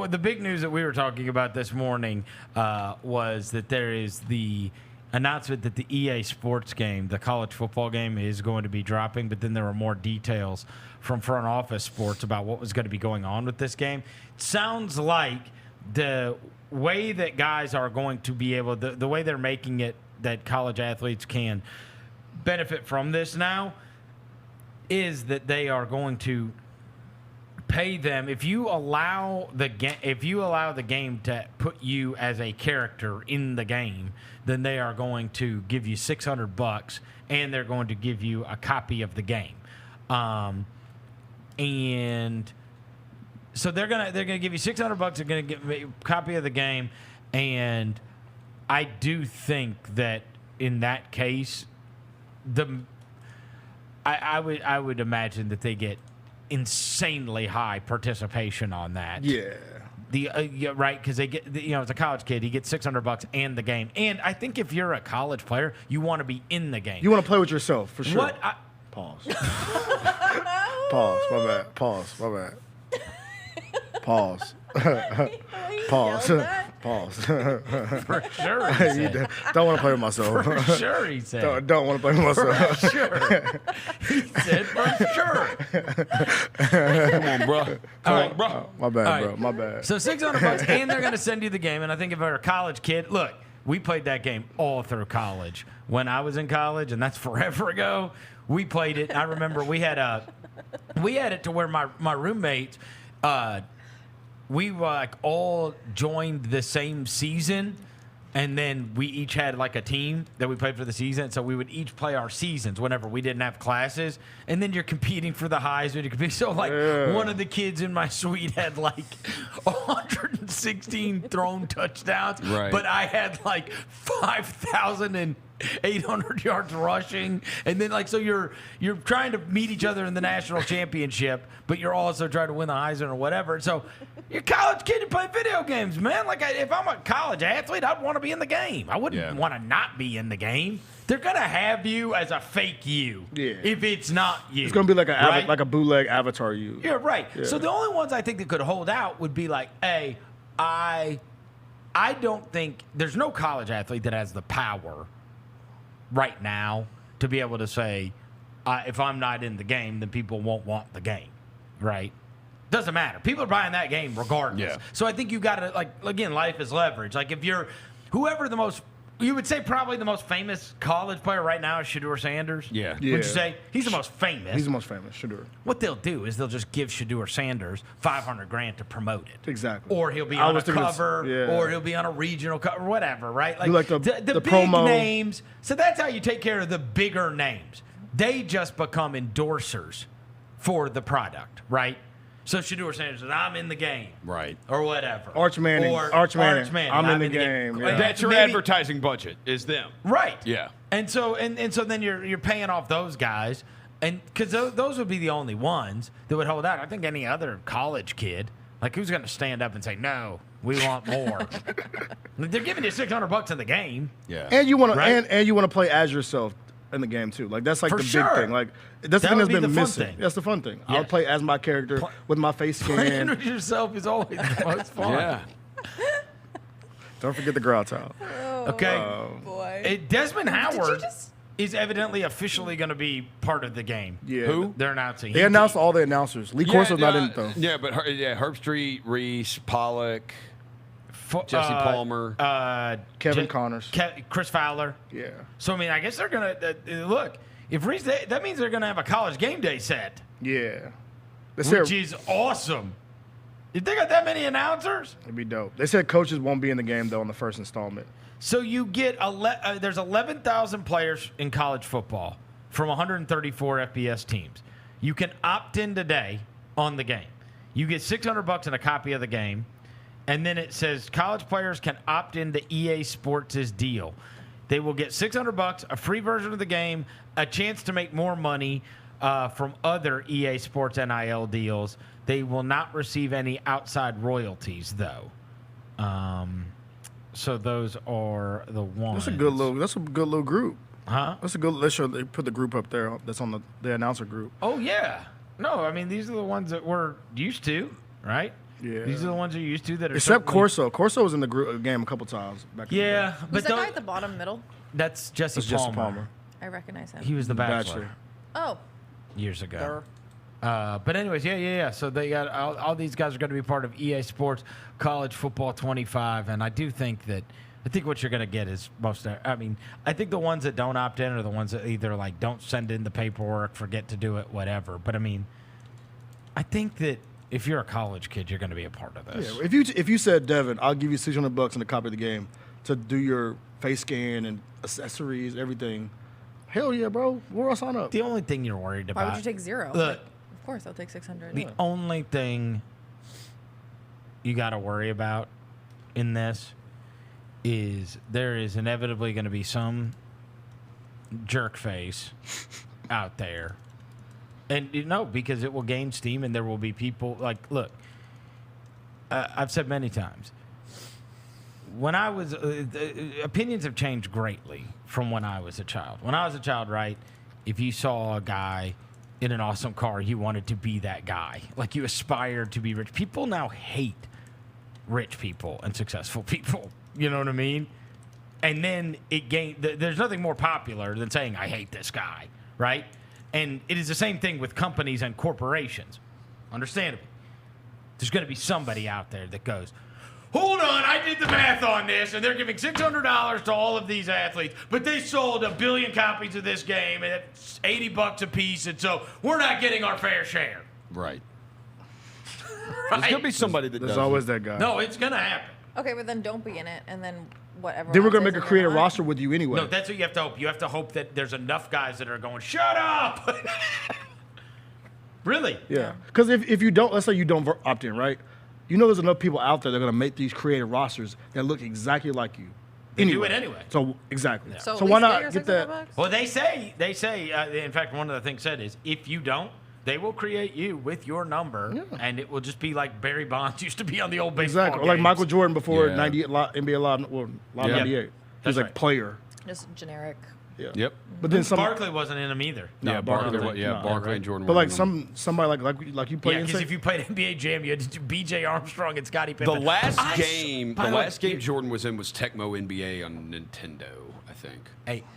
the big news that we were talking about this morning was that there is the announcement that the EA Sports game, the college football game, is going to be dropping, but then there were more details from Front Office Sports about what was going to be going on with this game. It sounds like the way that guys are going to be able, the way they're making it that college athletes can benefit from this now is that they are going to pay them if you allow the game to put you as a character in the game, then they are going to give you $600 and they're going to give you a copy of the game. And so they're gonna give you $600. They're gonna give me a copy of the game, and I do think that in that case, I would imagine that they get insanely high participation on that. Yeah. Yeah, right, because they get, as a college kid, he gets $600 and the game. And I think if you're a college player, you want to be in the game. You want to play with yourself, for sure. Pause. Pause. My bad. Pause. My bad. Pause. Pause. Pause. For sure, he said. Don't want to play with myself. For sure, he said. Don't want to play with myself. For sure. He said for sure. Come on, bro. Come on, bro. My bad, All bro. right. My bad. So $600, and they're going to send you the game. And I think if you're a college kid, look, we played that game all through college. When I was in college, and that's forever ago, we played it. I remember we had it to where my roommates, we all joined the same season, and then we each had like a team that we played for the season. So we would each play our seasons whenever we didn't have classes, and then you're competing for the highs. So one of the kids in my suite had like 116 thrown touchdowns, right. But I had like 5,800 yards rushing, and then so you're trying to meet each other in the national championship, but you're also trying to win the Heisman or whatever. So you're a college kid, you play video games, man. If I'm a college athlete, I'd want to be in the game. I wouldn't want to not be in the game. They're gonna have you as a fake you. Yeah. If it's not you, It's gonna be like right? like a bootleg avatar you. Yeah, right. Yeah. So the only ones I think that could hold out would be like, hey, I don't think there's no college athlete that has the power right now to be able to say, if I'm not in the game, then people won't want the game, right? Doesn't matter. People are buying that game regardless. Yeah. So I think you got to, again, life is leverage. Like if you're whoever you would say probably the most famous college player right now is Shedeur Sanders. Yeah. Would you say he's the most famous? He's the most famous, Shedeur. What they'll do is they'll just give Shedeur Sanders $500,000 to promote it. Exactly. Or he'll be on a cover, or he'll be on a regional cover, whatever, right? Like the big promo. names. So that's how you take care of the bigger names. They just become endorsers for the product, right? So Shedeur Sanders says, I'm in the game. Right. Or whatever. Arch Manning. Arch Manning. I'm in the game. Yeah. That's your advertising budget is them. Right. Yeah. And so then you're paying off those guys, and because those would be the only ones that would hold out. I think any other college kid, who's going to stand up and say, no, we want more? They're giving you $600 in the game. Yeah. And you want to Right? and you want to play as yourself in the game too. That's For the sure. big thing. That's the That thing would that's be been the fun missing. thing. That's the fun thing. Yeah. I'll play as my character with my face Playing scan. with yourself is always the most fun. Yeah. Don't forget the growl towel. Okay. Boy. Desmond Did you Howard just... is evidently officially going to be part of the game. Yeah. Who? They're announcing. They announced all the announcers. Lee Corso's not in it though. Yeah, but Herb Street, Reese, Pollock, Jesse Palmer, Kevin Connors. Chris Fowler. Yeah. So, I mean, I guess they're going to look. If Reese, that means they're going to have a college game day set, Yeah. which is awesome. If they got that many announcers, It'd be dope. They said coaches won't be in the game though in the first installment. so you get there's 11,000 players in college football from 134 FBS teams. You can opt in today on the game. You get $600 and a copy of the game, and then it says college players can opt into EA Sports' deal. They will get $600, a free version of the game, a chance to make more money from other EA Sports NIL deals. They will not receive any outside royalties, though. So those are the ones. That's a good little group. Huh? That's a good. Let's show. They put the group up there. That's on the announcer group. Oh, yeah. No, I mean, these are the ones that we're used to, right? Yeah. These are the ones you're used to that are Except certainly- Corso. Corso was in the game a couple times back in the Yeah, day. but Who's that guy don't- at the bottom middle? that's Jesse That's Palmer. Jesse Palmer. I recognize him. He was the Bachelor. Oh, Years ago. But anyways, yeah. So they got all these guys are going to be part of EA Sports College Football 25, and I think what you're going to get is I think the ones that don't opt in are the ones that either like don't send in the paperwork, forget to do it, whatever. But I think that if you're a college kid, you're going to be a part of this. Yeah, if you said, Devin, I'll give you $600 and a copy of the game to do your face scan and accessories, everything. Hell yeah, bro. Where I'll sign up. The only thing you're worried about. why would you take 0? Look, Of course, I'll take 600. the only thing you got to worry about in this is there is inevitably going to be some jerk face out there. And because it will gain steam and there will be people like, look, I've said many times, when I was, opinions have changed greatly from when I was a child. When I was a child, right, if you saw a guy in an awesome car, you wanted to be that guy. Like you aspired to be rich. People now hate rich people and successful people. You know what I mean? And then there's nothing more popular than saying, I hate this guy, right? And it is the same thing with companies and corporations. Understandably. There's going to be somebody out there that goes, hold on, I did the math on this, and they're giving $600 to all of these athletes, but they sold 1 billion copies of this game, and it's $80 a piece, and so we're not getting our fair share. Right. Right? There's gonna be somebody that There's does. always that guy. No, it's going to happen. Okay, but then don't be in it, and then whatever. Then we're else going to is make a in creative your mind. roster with you anyway. No, that's what you have to hope. You have to hope that there's enough guys that are going, shut up! Really? Yeah. Because if you don't, let's say you don't opt in, right? You know there's enough people out there that are going to make these creative rosters that look exactly like you. They do it anyway. So, exactly. Yeah. So, So at why least not your get $600 that? Well, they say, in fact, one of the things said is if you don't, they will create you with your number, and it will just be like Barry Bonds used to be on the old baseball Exactly. Or like games. Michael Jordan before Yeah. 98 NBA Live, well, Live Yeah. 98. He That's was like right. player. Just generic. Yeah. Yep. But then some. Barkley wasn't in them either. Yeah, Barkley. Barkley. No, Barkley and Jordan. But were like in them. somebody like you play Yeah, because inside. if you played NBA Jam, you had to do B.J. Armstrong and Scottie The Pippen. last I s- game, by the way, last game Jordan was in was Tecmo NBA on Nintendo, I think. Hey,